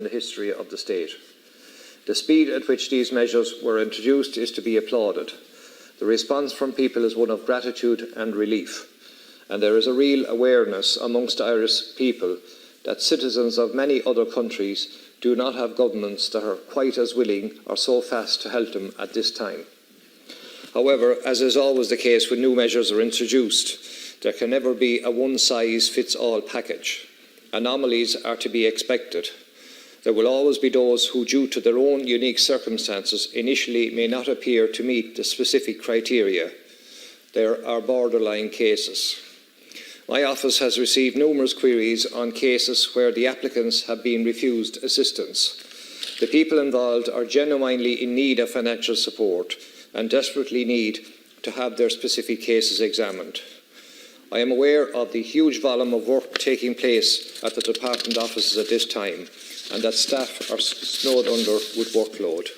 in the history of the state. The speed at which these measures were introduced is to be applauded. The response from people is one of gratitude and relief, and there is a real awareness amongst Irish people that citizens of many other countries do not have governments that are quite as willing or so fast to help them at this time. However, as is always the case when new measures are introduced, there can never be a one-size-fits-all package. Anomalies are to be expected. There will always be those who, due to their own unique circumstances, initially may not appear to meet the specific criteria. There are borderline cases. My office has received numerous queries on cases where the applicants have been refused assistance. The people involved are genuinely in need of financial support and desperately need to have their specific cases examined. I am aware of the huge volume of work taking place at the department offices at this time, and that staff are snowed under with workload.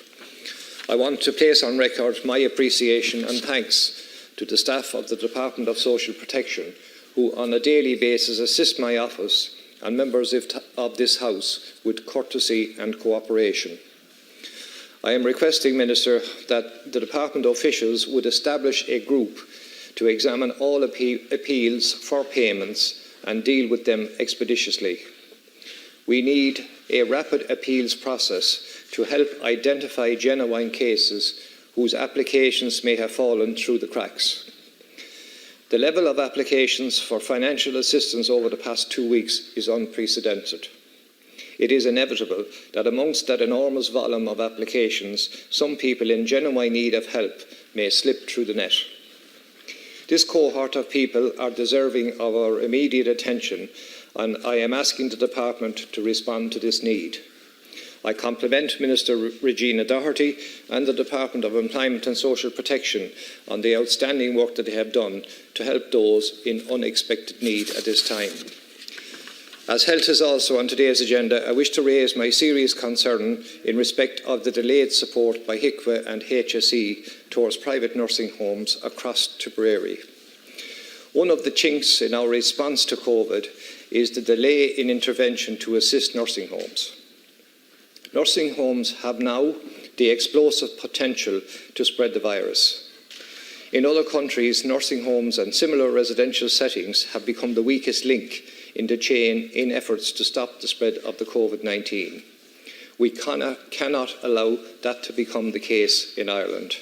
I want to place on record my appreciation and thanks to the staff of the Department of Social Protection, who on a daily basis assist my office and members of this House with courtesy and cooperation. I am requesting, Minister, that the Department officials would establish a group to examine all appeals for payments and deal with them expeditiously. We need a rapid appeals process to help identify genuine cases whose applications may have fallen through the cracks. The level of applications for financial assistance over the past 2 weeks is unprecedented. It is inevitable that amongst that enormous volume of applications, some people in genuine need of help may slip through the net. This cohort of people are deserving of our immediate attention, and I am asking the Department to respond to this need. I compliment Minister Regina Doherty and the Department of Employment and Social Protection on the outstanding work that they have done to help those in unexpected need at this time. As health is also on today's agenda, I wish to raise my serious concern in respect of the delayed support by HIQA and HSE towards private nursing homes across Tipperary. One of the chinks in our response to COVID is the delay in intervention to assist nursing homes. Nursing homes have now the explosive potential to spread the virus. In other countries, nursing homes and similar residential settings have become the weakest link in the chain in efforts to stop the spread of the COVID-19. We cannot allow that to become the case in Ireland.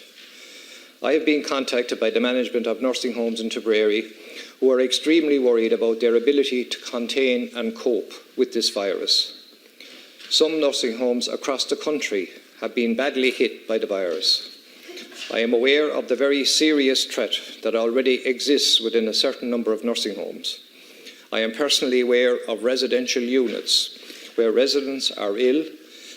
I have been contacted by the management of nursing homes in Tipperary who are extremely worried about their ability to contain and cope with this virus. Some nursing homes across the country have been badly hit by the virus. I am aware of the very serious threat that already exists within a certain number of nursing homes. I am personally aware of residential units where residents are ill,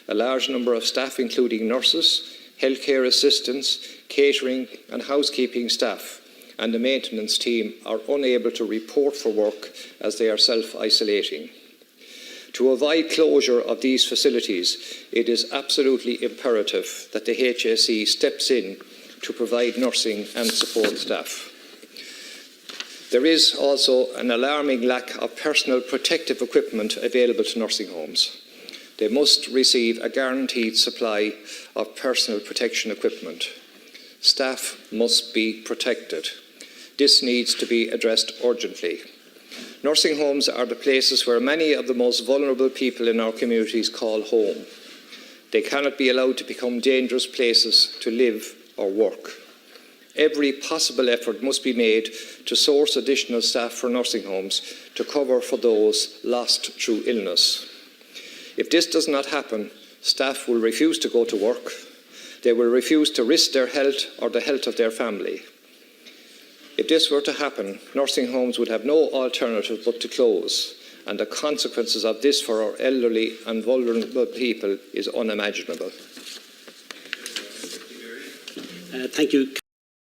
a large number of staff including nurses, healthcare assistants, catering and housekeeping staff and the maintenance team are unable to report for work as they are self-isolating. To avoid closure of these facilities, it is absolutely imperative that the HSE steps in to provide nursing and support staff. There is also an alarming lack of personal protective equipment available to nursing homes. They must receive a guaranteed supply of personal protection equipment. Staff must be protected. This needs to be addressed urgently. Nursing homes are the places where many of the most vulnerable people in our communities call home. They cannot be allowed to become dangerous places to live or work. Every possible effort must be made to source additional staff for nursing homes to cover for those lost through illness. If this does not happen, staff will refuse to go to work. They will refuse to risk their health or the health of their family. If this were to happen, nursing homes would have no alternative but to close, and the consequences of this for our elderly and vulnerable people is unimaginable. Thank you.